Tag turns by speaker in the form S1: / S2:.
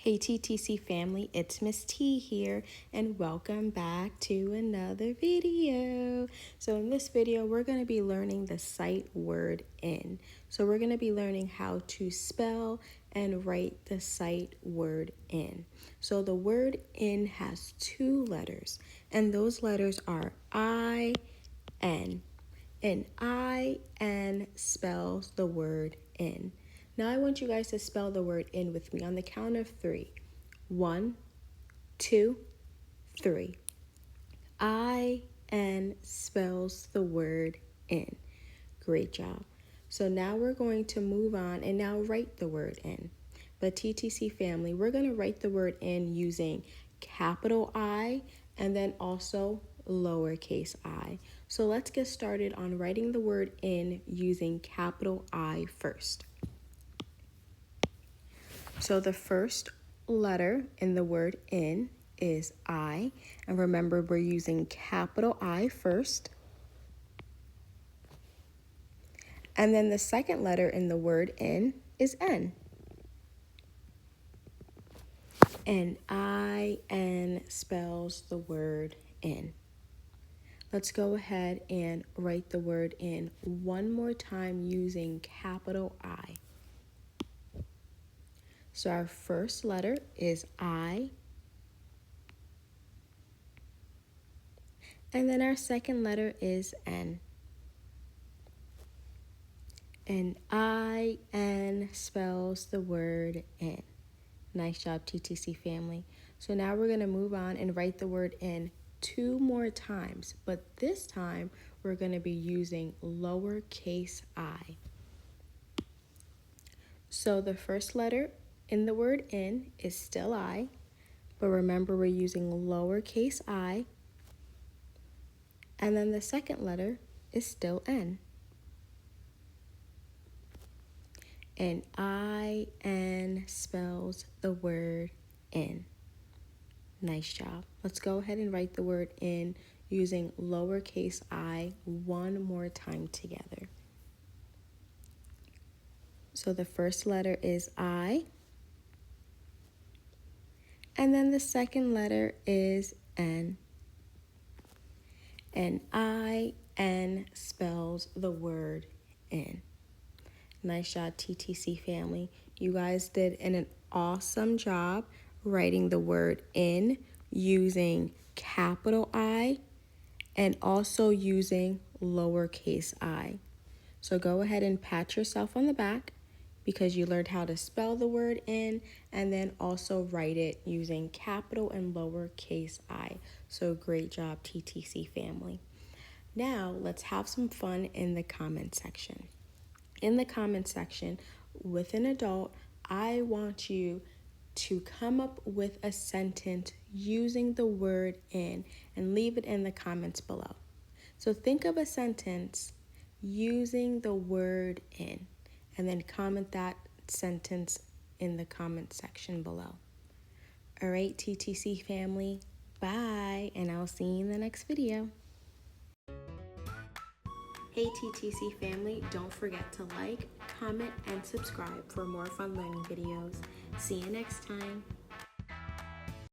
S1: Hey TTC family, it's Miss T here and welcome back to another video. So in this video, we're going to be learning the sight word in. So we're going to be learning how to spell and write the sight word in. So the word in has two letters and those letters are I-N. And I-N spells the word in. Now I want you guys to spell the word in with me on the count of 3. 1, 2, 3. I-N spells the word in. Great job. So now we're going to move on and now write the word in. But TTC family, we're going to write the word in using capital I and then also lowercase I. So let's get started on writing the word in using capital I first. So the first letter in the word in is I. And remember, we're using capital I first. And then the second letter in the word in is N. And I-N spells the word in. Let's go ahead and write the word in one more time using capital I. So our first letter is I. And then our second letter is N. And I-N spells the word in. Nice job, TTC family. So now we're going to move on and write the word in 2 more times. But this time, we're going to be using lowercase I. So the first letter in the word in is still I. But remember, we're using lowercase I. And then the second letter is still N. And I-N spells the word in. Nice job. Let's go ahead and write the word in using lowercase I one more time together. So the first letter is I. And then the second letter is N. And I-N spells the word in. Nice job, TTC family. You guys did an awesome job writing the word in using capital I and also using lowercase I. So go ahead and pat yourself on the back because you learned how to spell the word in and then also write it using capital and lowercase I. So great job, TTC family. Now let's have some fun in the comment section. In the comment section, with an adult, I want you to come up with a sentence using the word in and leave it in the comments below. So think of a sentence using the word in and then comment that sentence in the comment section below. All right, TTC family, bye, and I'll see you in the next video. Hey TTC family, don't forget to like, comment, and subscribe for more fun learning videos. See you next time.